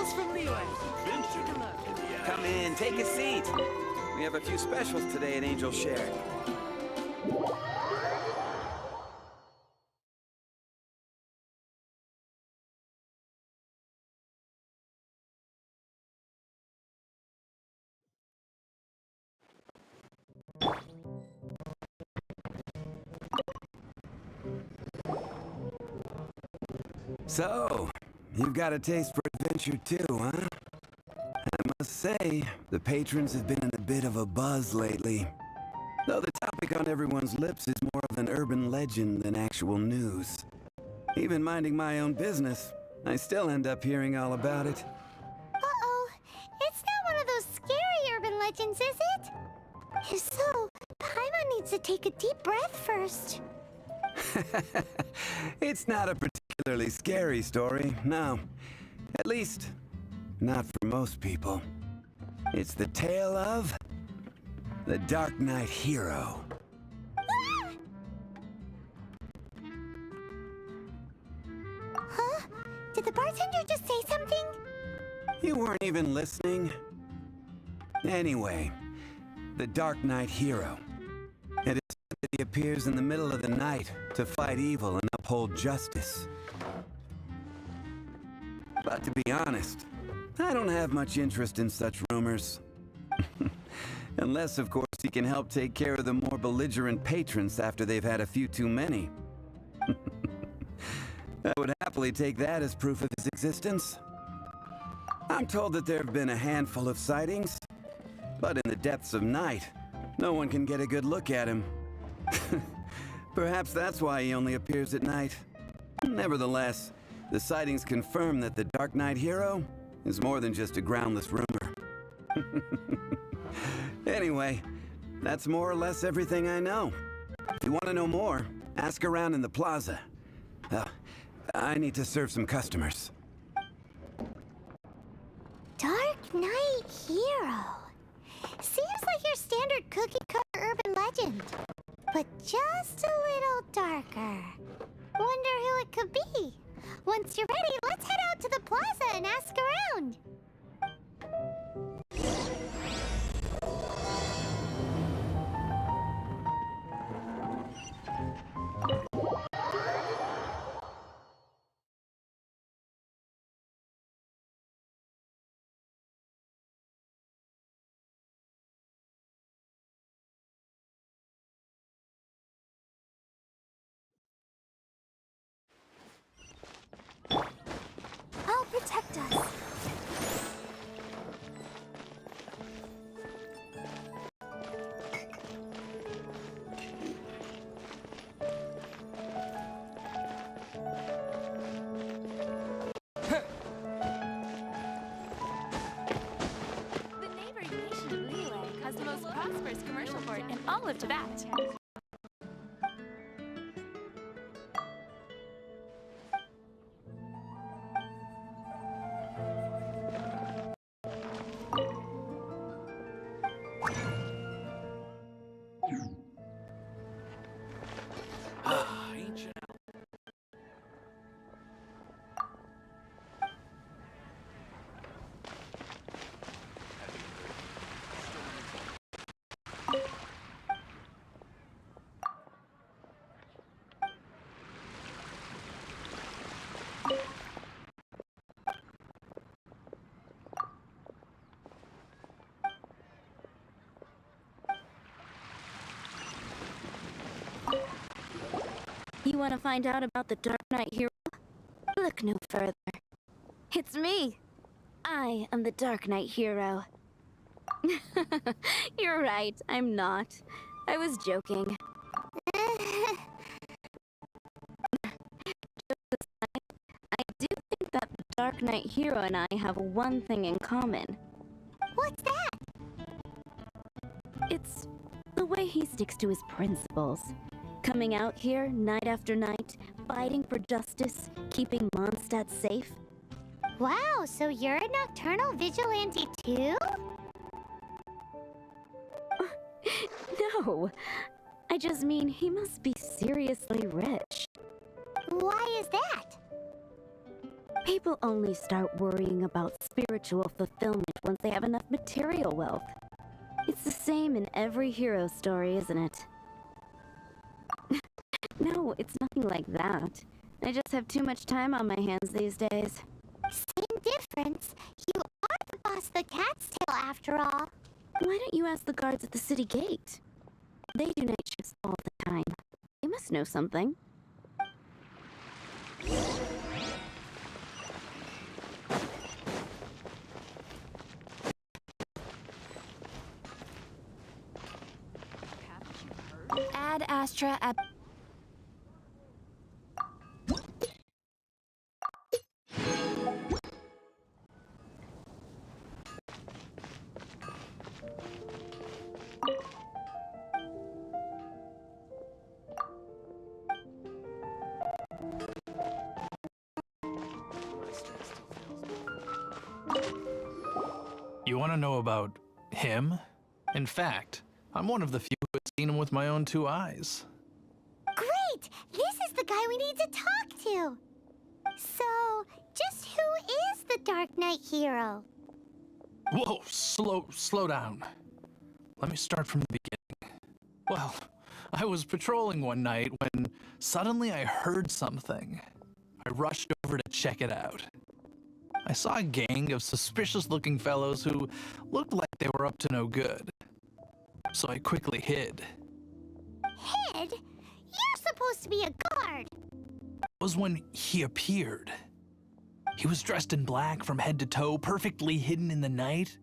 Greetings from Liyue. Take a look. Come in, take a seat. We have a few specials today at Angel Share. So, you've got a taste for adventure too, huh? I must say, the patrons have been in a bit of a buzz lately. Though the topic on everyone's lips is more of an urban legend than actual news. Even minding my own business, I still end up hearing all about it. Uh-oh. It's not one of those scary urban legends, is it? If so, Paimon needs to take a deep breath first. It's not a particularly scary story, no. At least, not for most people. It's the tale of the Dark Knight hero. Ah! Huh? Did the bartender just say something? You weren't even listening. Anyway, the Dark Knight hero. It is said that he appears in the middle of the night to fight evil and uphold justice. But to be honest, I don't have much interest in such rumors. Unless, of course, he can help take care of the more belligerent patrons after they've had a few too many. I would happily take that as proof of his existence. I'm told that there have been a handful of sightings, but in the depths of night, no one can get a good look at him. Perhaps that's why he only appears at night. Nevertheless, the sightings confirm that the Dark Knight hero is more than just a groundless rumor. Anyway, that's more or less everything I know. If you want to know more, ask around in the plaza. I need to serve some customers. Dark Knight hero. Seems like your standard cookie-cutter urban legend, but just a little darker. Wonder who it could be. Once you're ready, let's head out to the plaza and ask around. I'll protect us. The neighboring nation of Liyue has the most prosperous commercial port in all of Tibet. You want to find out about the Dark Knight hero? Look no further. It's me! I am the Dark Knight hero. You're right, I'm not. I was joking. I do think that the Dark Knight hero and I have one thing in common. What's that? It's the way he sticks to his principles. Coming out here night after night, fighting for justice, keeping Mondstadt safe. Wow, so you're a nocturnal vigilante too? No, I just mean he must be seriously rich. Why is that? People only start worrying about spiritual fulfillment once they have enough material wealth. It's the same in every hero story, isn't it? No, it's nothing like that. I just have too much time on my hands these days. Same difference. You are the boss of the cat's tail after all. Why don't you ask the guards at the city gate? They do night shifts all the time. They must know something. Ad Astra at... You want to know about him? In fact, I'm one of the few who have seen him with my own two eyes. Great! This is the guy we need to talk to. So, just who is the Dark Knight hero? Whoa, slow down. Let me start from the beginning. Well, I was patrolling one night when suddenly I heard something. I rushed over to check it out. I saw a gang of suspicious-looking fellows who looked like they were up to no good. So I quickly hid. Hid? You're supposed to be a guard. It was when he appeared. He was dressed in black from head to toe, perfectly hidden in the night.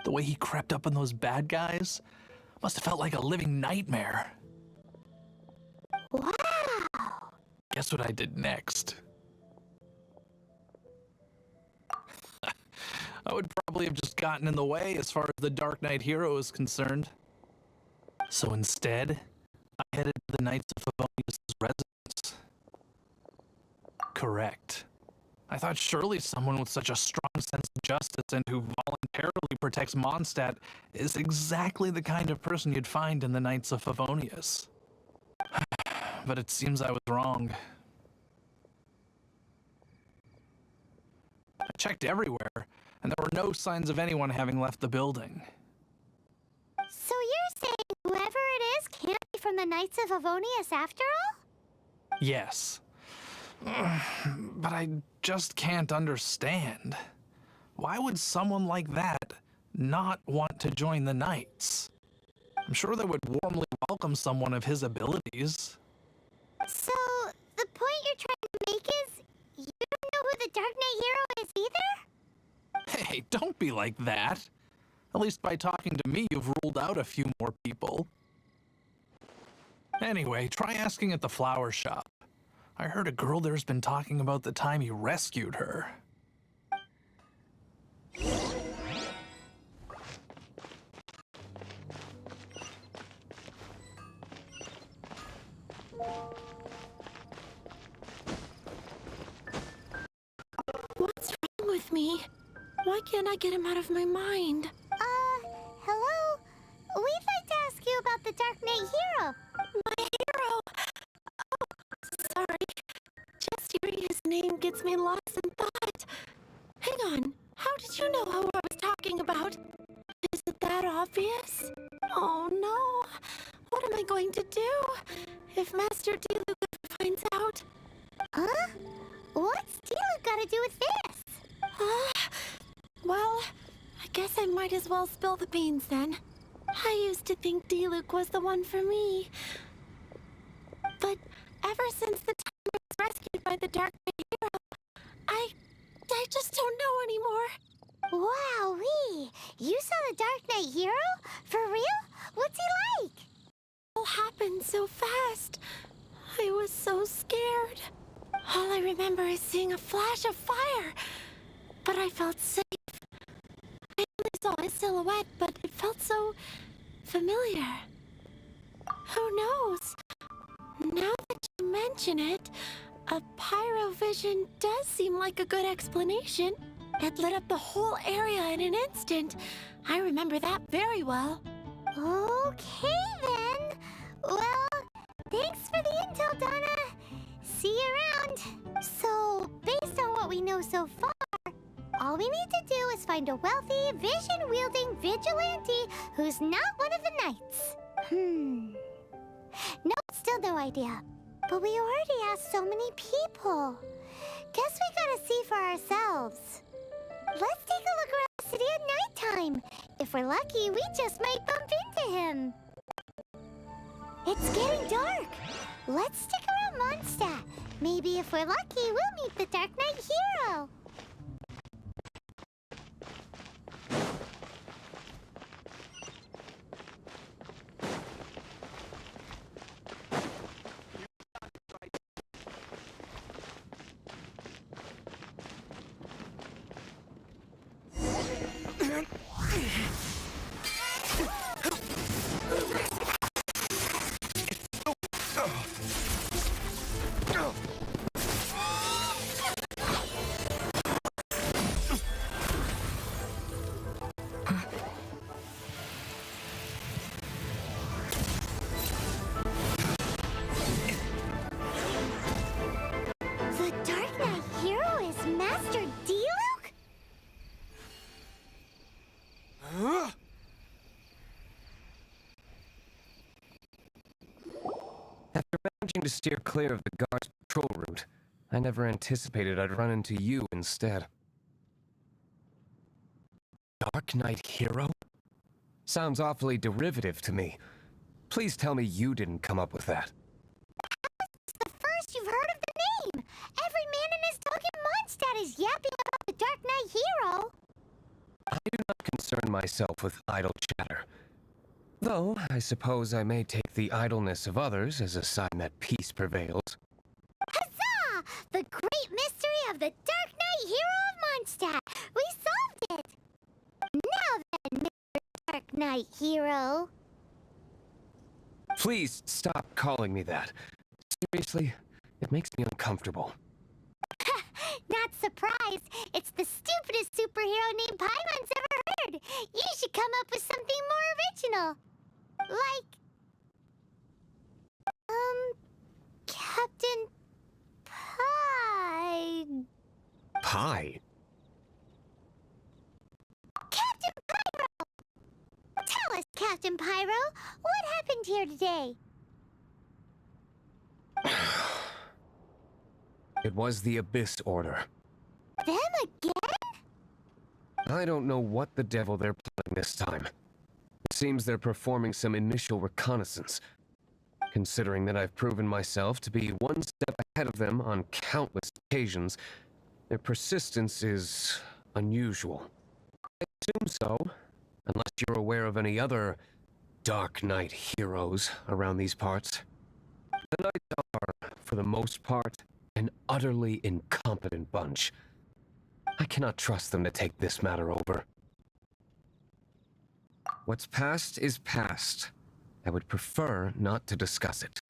The way he crept up on those bad guys must have felt like a living nightmare. Wow! Guess what I did next? I would probably have just gotten in the way as far as the Dark Knight hero is concerned. So instead, I headed to the Knights of Favonius' residence. Correct. I thought surely someone with such a strong sense of justice and who voluntarily protects Mondstadt is exactly the kind of person you'd find in the Knights of Favonius. But it seems I was wrong. I checked everywhere, and there were no signs of anyone having left the building. So you're saying whoever it is can't be from the Knights of Favonius after all? Yes. But I just can't understand. Why would someone like that not want to join the Knights? I'm sure they would warmly welcome someone of his abilities. So, the point you're trying to make is you don't know who the Dark Knight hero is either? Hey, don't be like that. At least by talking to me, you've ruled out a few more people. Anyway, try asking at the flower shop. I heard a girl there's been talking about the time he rescued her. What's wrong with me? Why can't I get him out of my mind? Hello? We'd like to ask you about the Dark Knight hero. My hero! Oh, sorry. Just hearing his name gets me lost in thought. Hang on. How did you know who I was talking about? Is it that obvious? Oh no. What am I going to do if Master Diluc ever finds out? Huh? What's Diluc got to do with this? Well, I guess I might as well spill the beans then. I used to think Diluc was the one for me. But ever since the time I was rescued by the Dark Knight hero, I just don't know anymore. Wowee! You saw the Dark Knight hero? For real? What's he like? It all happened so fast. I was so scared. All I remember is seeing a flash of fire. But I felt safe. I only saw his silhouette, but it felt so familiar. Who knows? Now that you mention it, a pyrovision does seem like a good explanation. It lit up the whole area in an instant. I remember that very well. Okay then. Well, thanks for the intel, Donna. See you around. So, based on what we know so far, all we need to do is find a wealthy, vision-wielding vigilante who's not one of the knights. No, still no idea. But we already asked so many people. Guess we gotta see for ourselves. Let's take a look around the city at nighttime. If we're lucky, we just might bump into him. It's getting dark. Let's stick around Mondstadt. Maybe if we're lucky, we'll meet the Dark Knight hero. The Dark Knight hero is Master Diluc? After managing to steer clear of the guard's patrol route, I never anticipated I'd run into you instead. Dark Knight hero? Sounds awfully derivative to me. Please tell me you didn't come up with that. The first you've heard of the name. Every man and his dog in Mondstadt is yapping about the Dark Knight hero. I do not concern myself with idle chatter. Though, I suppose I may take the idleness of others as a sign that peace prevails. Huzzah! The great mystery of the Dark Knight hero of Mondstadt. We solved it. Now then, Mr. Dark Knight hero. Please stop calling me that. Seriously, it makes me uncomfortable. Not surprised. It's the stupidest superhero name Paimon's ever heard. You should come up with something more original. Like... Captain Pie... Pie? Captain Pyro! Tell us, Captain Pyro, what happened here today? It was the Abyss Order. Them again? I don't know what the devil they're plotting this time. It seems they're performing some initial reconnaissance. Considering that I've proven myself to be one step ahead of them on countless occasions, their persistence is unusual. I assume so, unless you're aware of any other Dark Knight heroes around these parts. The Knights are, for the most part, an utterly incompetent bunch. I cannot trust them to take this matter over. What's past is past. I would prefer not to discuss it.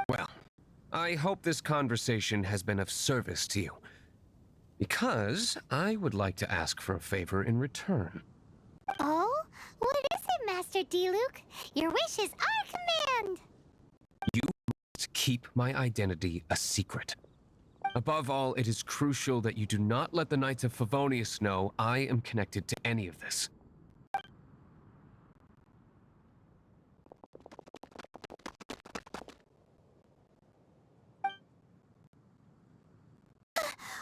Well, I hope this conversation has been of service to you. Because I would like to ask for a favor in return. Oh? What is it, Master Diluc? Your wish is our command! You must keep my identity a secret. Above all, it is crucial that you do not let the Knights of Favonius know I am connected to any of this.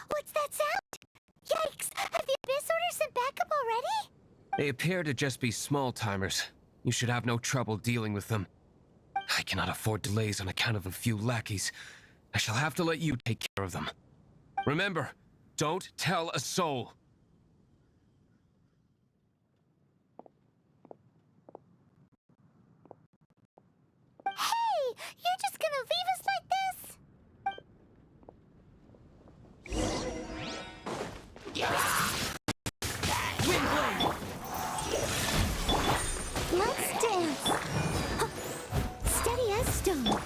What's that sound? Yikes! Have the Abyss Order sent backup already? They appear to just be small-timers. You should have no trouble dealing with them. I cannot afford delays on account of a few lackeys. I shall have to let you take care of them. Remember, don't tell a soul. Hey! You're just gonna leave us like this? Let's dance! Huh. Steady as stone.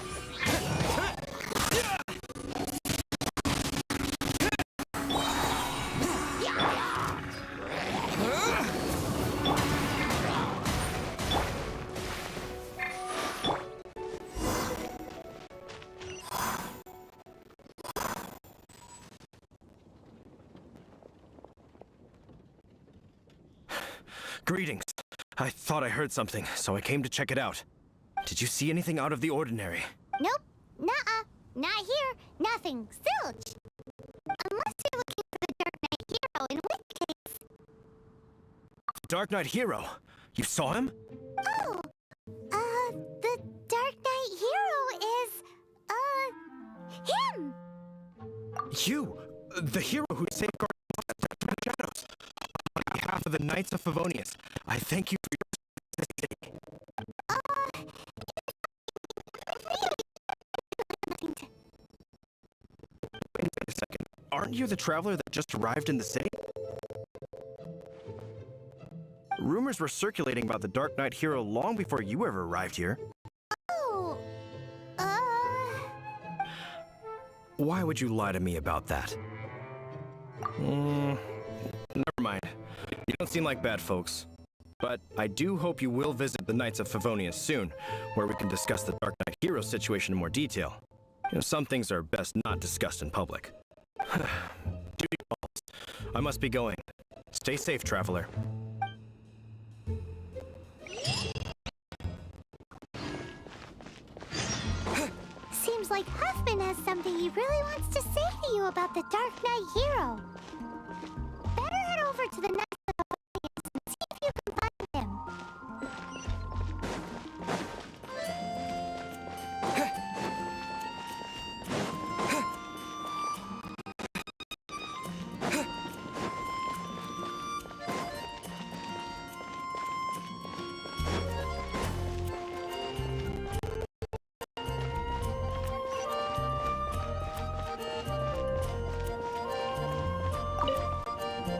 Greetings. I thought I heard something, so I came to check it out. Did you see anything out of the ordinary? Nope. Nuh-uh. Not here. Nothing. Zilch. Unless you're looking for the Dark Knight hero, in which case... Dark Knight hero? You saw him? Oh. The Dark Knight hero is... him! You! The hero who safeguarded the shadows. On behalf of the Knights of Favonius, I thank you for your assistance. Wait a second. Aren't you the traveler that just arrived in the city? Rumors were circulating about the Dark Knight hero long before you ever arrived here. Oh. Why would you lie to me about that? Never mind. You don't seem like bad folks. But I do hope you will visit the Knights of Favonius soon, where we can discuss the Dark Knight hero situation in more detail. You know, some things are best not discussed in public. Duty calls. I must be going. Stay safe, traveler. Seems like Huffman has something he really wants to say to you about the Dark Knight hero. Better head over to the Knights of Favonius and see if you can find him.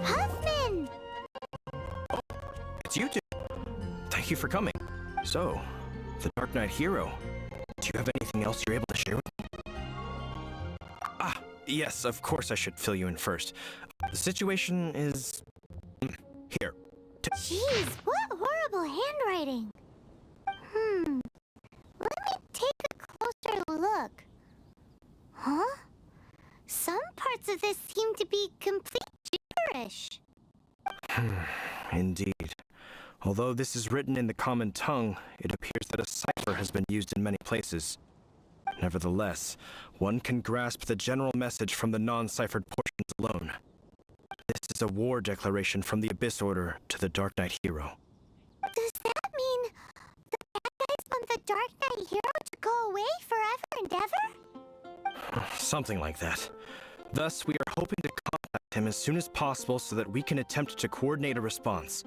Huffman! It's you two. Thank you for coming. So, the Dark Knight hero. Do you have anything else you're able to share with me? Ah, yes, of course I should fill you in first. The situation is... here. Jeez, what horrible handwriting. Let me take a closer look. Huh? Some parts of this seem to be complete gibberish. Indeed. Although this is written in the common tongue, it appears that a cipher has been used in many places. Nevertheless, one can grasp the general message from the non-ciphered portions alone. This is a war declaration from the Abyss Order to the Dark Knight hero. Does that mean the bad guys want the Dark Knight hero to go away forever and ever? Something like that. Thus, we are hoping to contact him as soon as possible so that we can attempt to coordinate a response.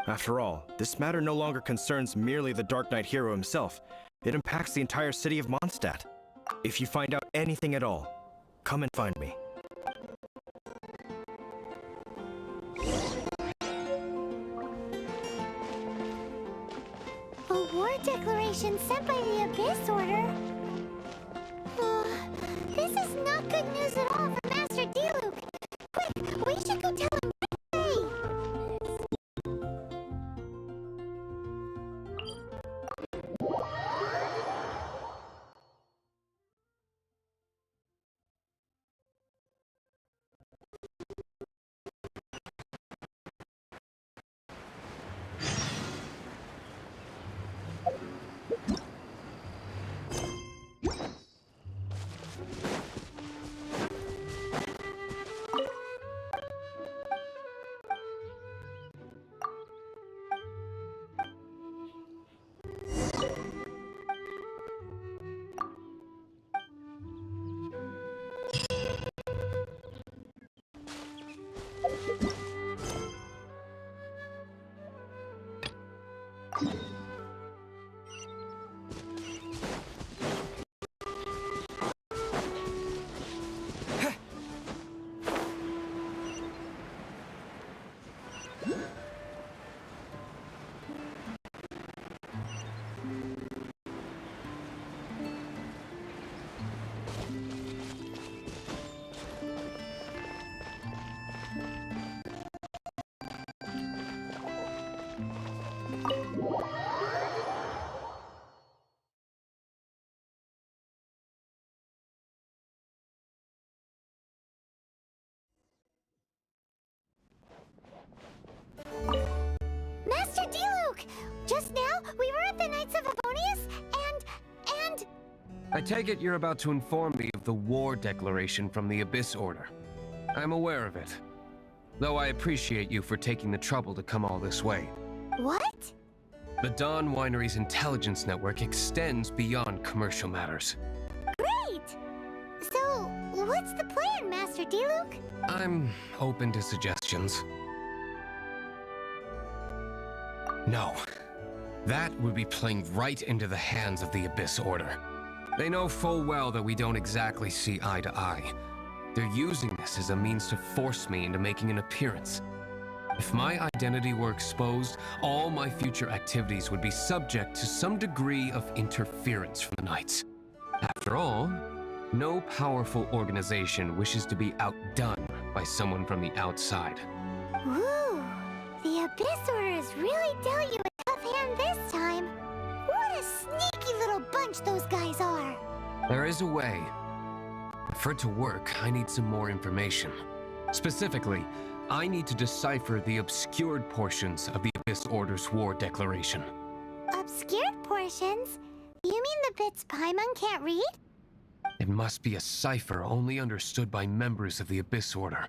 After all, this matter no longer concerns merely the Dark Knight hero himself. It impacts the entire city of Mondstadt. If you find out anything at all, come and find me. A war declaration sent by the Abyss Order? This is not good news at all for Master Diluc. Quick, we should go tell him right away. Diluc! Just now, we were at the Knights of Favonius, and... I take it you're about to inform me of the war declaration from the Abyss Order. I'm aware of it. Though I appreciate you for taking the trouble to come all this way. What? The Dawn Winery's intelligence network extends beyond commercial matters. Great! So, what's the plan, Master Diluc? I'm open to suggestions. No. That would be playing right into the hands of the Abyss Order. They know full well that we don't exactly see eye to eye. They're using this as a means to force me into making an appearance. If my identity were exposed, all my future activities would be subject to some degree of interference from the Knights. After all, no powerful organization wishes to be outdone by someone from the outside. Woo! The Abyss Order has really dealt you a tough hand this time. What a sneaky little bunch those guys are! There is a way. For it to work, I need some more information. Specifically, I need to decipher the obscured portions of the Abyss Order's war declaration. Obscured portions? You mean the bits Paimon can't read? It must be a cipher only understood by members of the Abyss Order,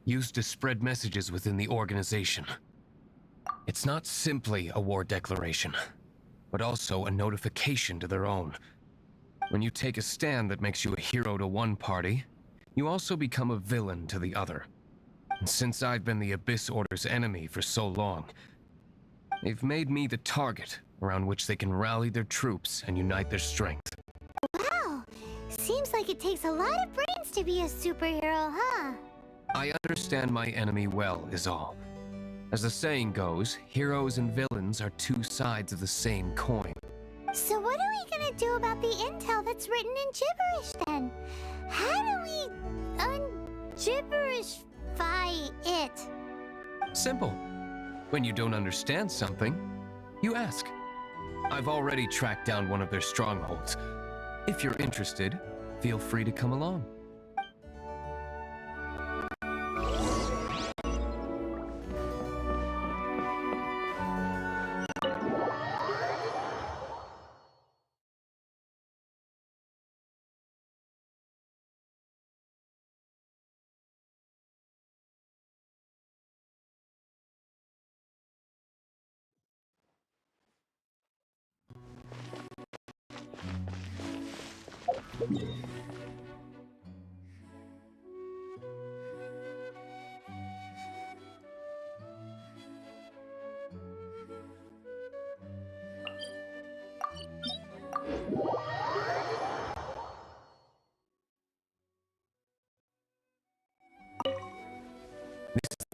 used to spread messages within the organization. It's not simply a war declaration, but also a notification to their own. When you take a stand that makes you a hero to one party, you also become a villain to the other. And since I've been the Abyss Order's enemy for so long, they've made me the target around which they can rally their troops and unite their strength. Wow! Seems like it takes a lot of brains to be a superhero, huh? I understand my enemy well, is all. As the saying goes, heroes and villains are two sides of the same coin. So what are we gonna do about the intel that's written in gibberish, then? How do we un-gibberishify it? Simple. When you don't understand something, you ask. I've already tracked down one of their strongholds. If you're interested, feel free to come along.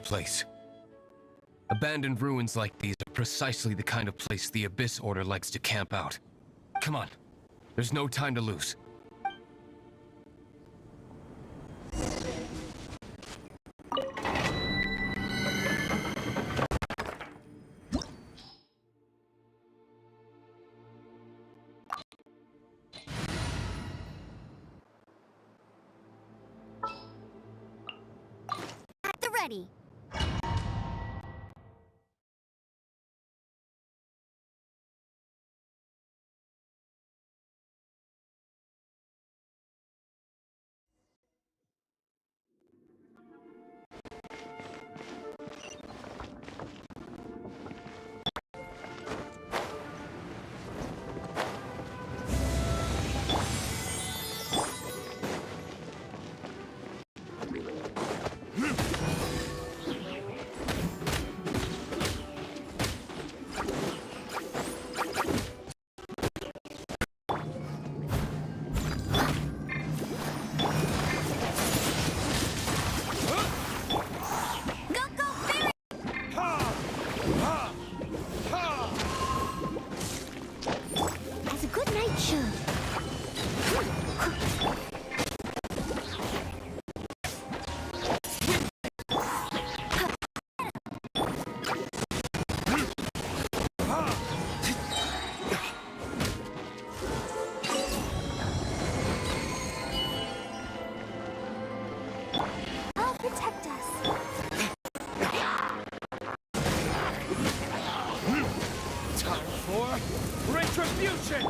Place. Abandoned ruins like these are precisely the kind of place the Abyss Order likes to camp out. Come on, there's no time to lose. At the ready. Retribution!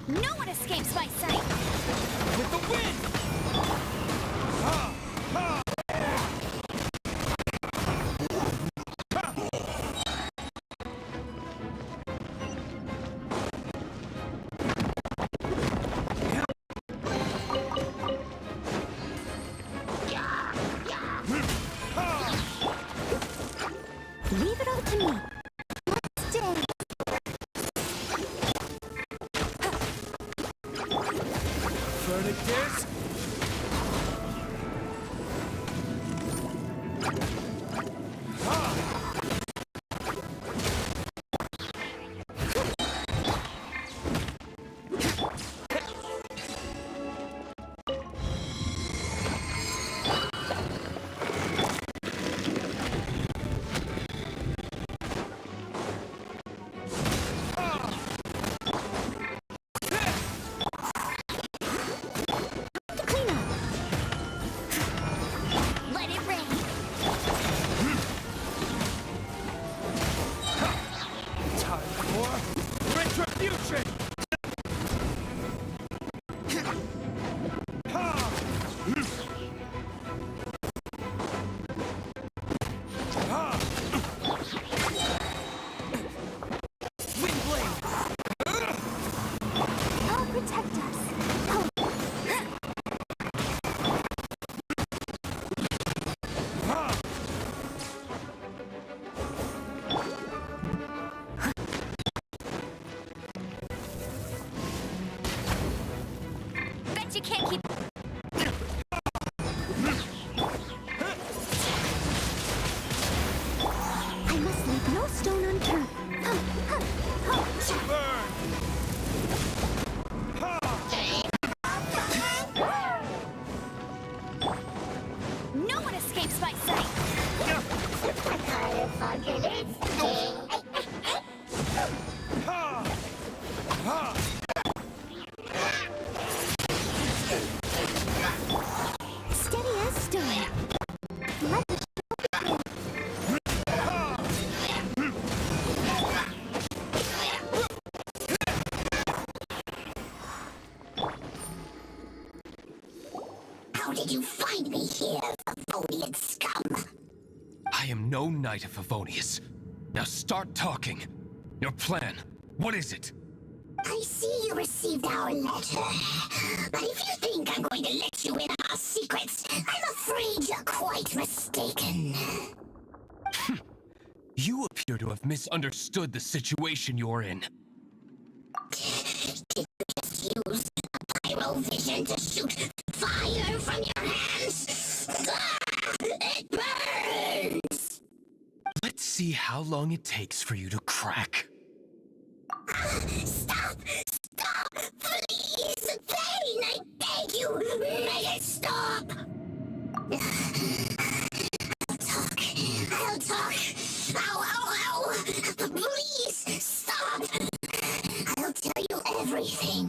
No one escapes my sight! With the wind! Leave it all to me. Let's dance. Furniture? Clean up. Let it rain! Time for retribution! I'll protect us. Oh, Bet you can't keep. I must leave no stone unturned. Burn! No one escapes my sight! Steady as stone. Let the How did you find me here, Favonian scum? I am no knight of Favonius. Now start talking. Your plan, what is it? I see you received our letter. But if you think I'm going to let you in on our secrets, I'm afraid you're quite mistaken. You appear to have misunderstood the situation you're in. Did you just use pyrovision to shoot fire from your hands? Ah, it burns! Let's see how long it takes for you to crack. Stop! Stop! Please! Pain! I beg you! Make it stop! I'll talk! Ow, ow, ow! Please! Stop! I'll tell you everything.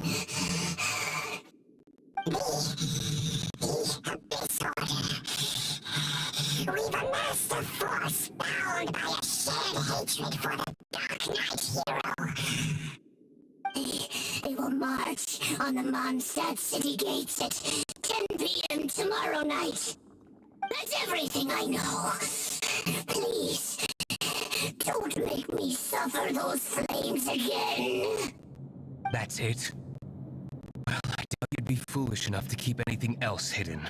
We've amassed a force bound by a shared hatred for the Dark Knight hero. They will march on the Mondstadt city gates at 10 p.m. tomorrow night. That's everything I know. Please, don't make me suffer those flames again. That's it? Well, I doubt you'd be foolish enough to keep anything else hidden.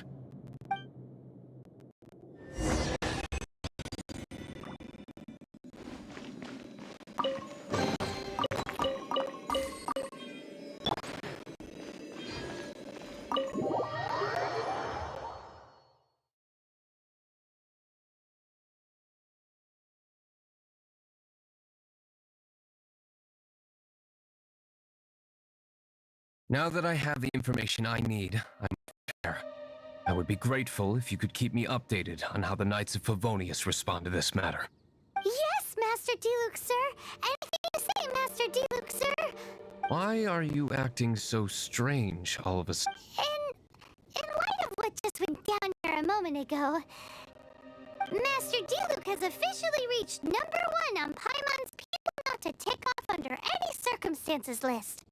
Now that I have the information I need, I'm there. I would be grateful if you could keep me updated on how the Knights of Favonius respond to this matter. Yes, Master Diluc, sir. Anything you say, Master Diluc, sir. Why are you acting so strange all of a sudden? In light of what just went down here a moment ago, Master Diluc has officially reached #1 on Paimon's people not to tick off under any circumstances list.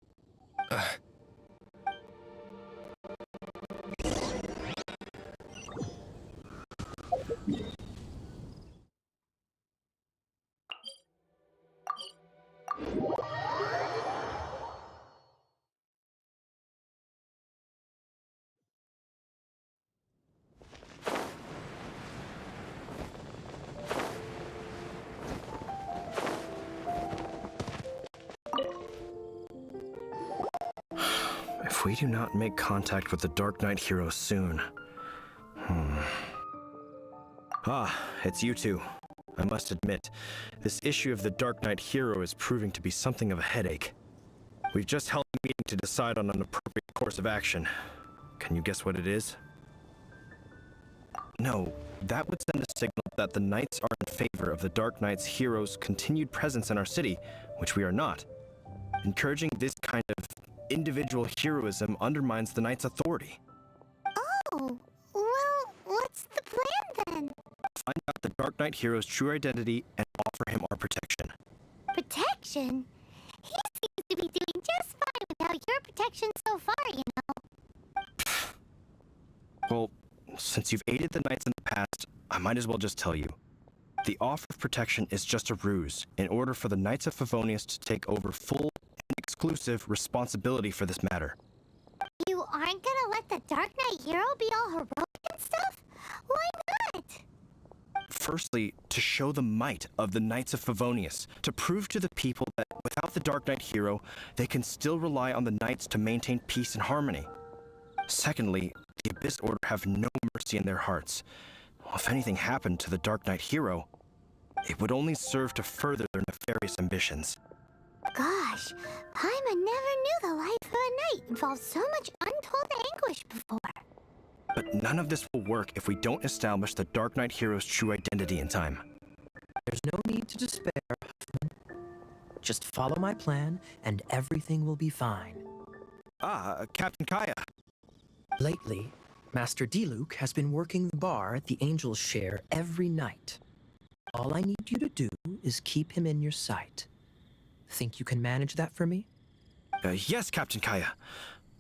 If we do not make contact with the Dark Knight hero soon... Ah, it's you two. I must admit, this issue of the Dark Knight hero is proving to be something of a headache. We've just held a meeting to decide on an appropriate course of action. Can you guess what it is? No, that would send a signal that the Knights are in favor of the Dark Knight's hero's continued presence in our city, which we are not. Encouraging this kind of individual heroism undermines the Knight's authority. Oh, well, what's the plan then? Find out the Dark Knight hero's true identity and offer him our protection. Protection? He seems to be doing just fine without your protection so far, you know. Well, since you've aided the Knights in the past, I might as well just tell you. The offer of protection is just a ruse in order for the Knights of Favonius to take over full and exclusive responsibility for this matter. You aren't gonna let the Dark Knight hero be all heroic and stuff? Why not? Firstly, to show the might of the Knights of Favonius, to prove to the people that without the Dark Knight hero, they can still rely on the Knights to maintain peace and harmony. Secondly, the Abyss Order have no mercy in their hearts. If anything happened to the Dark Knight hero, it would only serve to further their nefarious ambitions. Gosh, Paimon never knew the life of a knight involved so much untold anguish before. But none of this will work if we don't establish the Dark Knight hero's true identity in time. There's no need to despair, Huffman. Just follow my plan, and everything will be fine. Ah, Captain Kaya. Lately, Master Diluc has been working the bar at the Angel's Share every night. All I need you to do is keep him in your sight. Think you can manage that for me? Yes, Captain Kaya.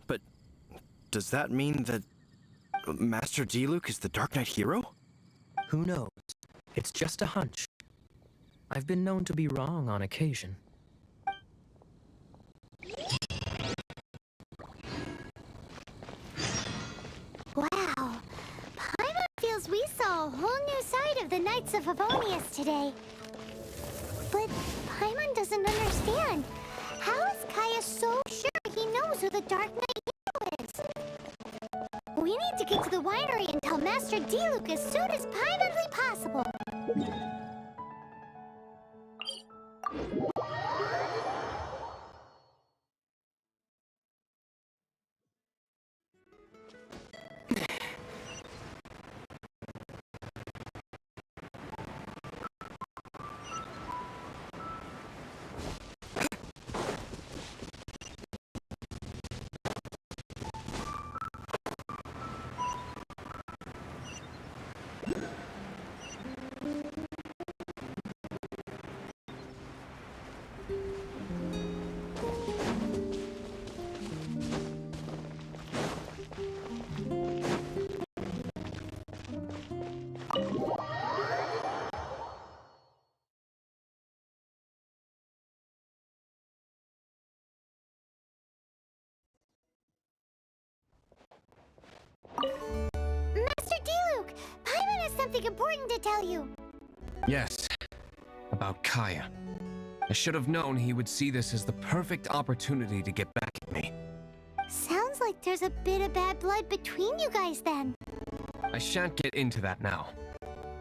But does that mean that Master Diluc is the Dark Knight hero? Who knows? It's just a hunch. I've been known to be wrong on occasion. Wow, Paimon feels we saw a whole new side of the Knights of Favonius today. But Paimon doesn't understand. How is Kaya so sure he knows who the Dark Knight hero is? We need to get to the winery and tell Master Diluc as soon as Paimonly possible. Master Diluc, Paimon has something important to tell you. Yes, about Kaya. I should have known he would see this as the perfect opportunity to get back at me. Sounds like there's a bit of bad blood between you guys then. I shan't get into that now.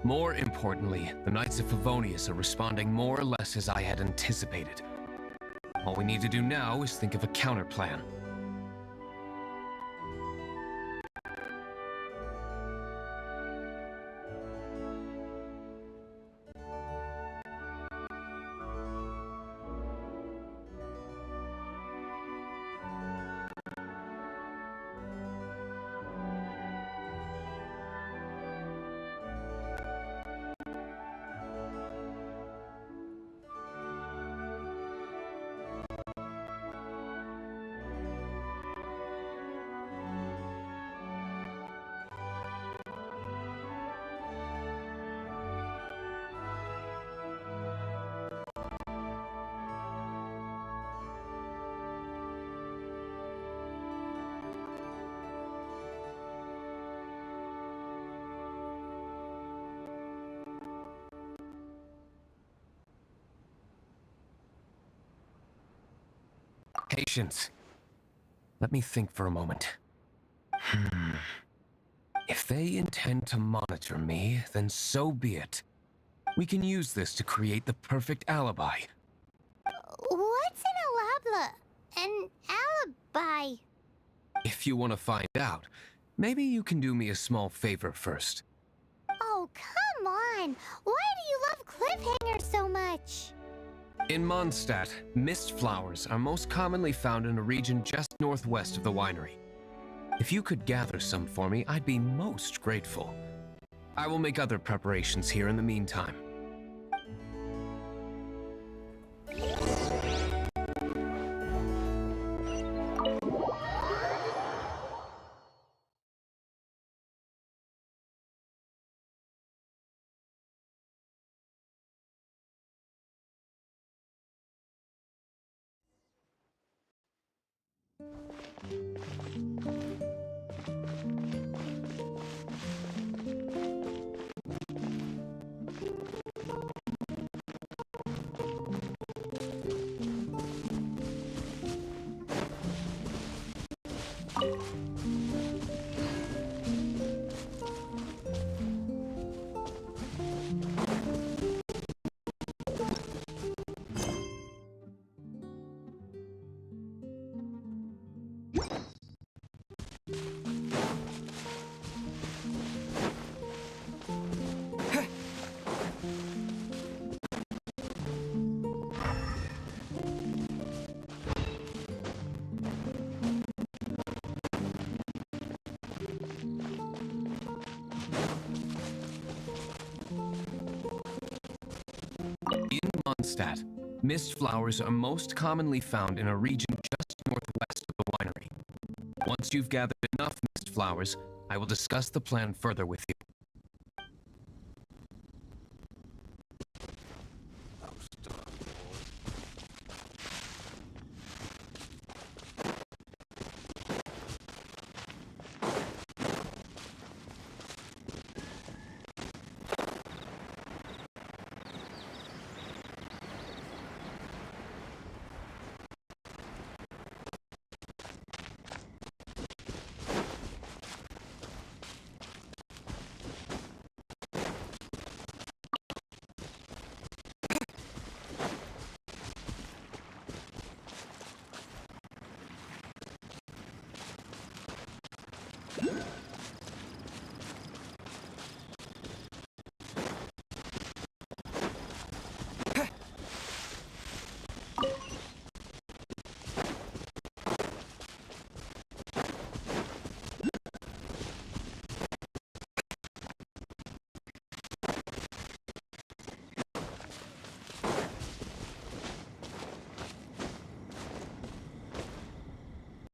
More importantly, the Knights of Favonius are responding more or less as I had anticipated. All we need to do now is think of a counterplan. Patience. Let me think for a moment. If they intend to monitor me, then so be it. We can use this to create the perfect alibi. What's an alibi? If you want to find out, maybe you can do me a small favor first. Oh, come on! Why do you love cliffhangers so much? In Mondstadt, mist flowers are most commonly found in a region just northwest of the winery. If you could gather some for me, I'd be most grateful. I will make other preparations here in the meantime. In Mondstadt, mist flowers are most commonly found in a region just northwest of the winery. Once you've gathered enough mist flowers, I will discuss the plan further with you.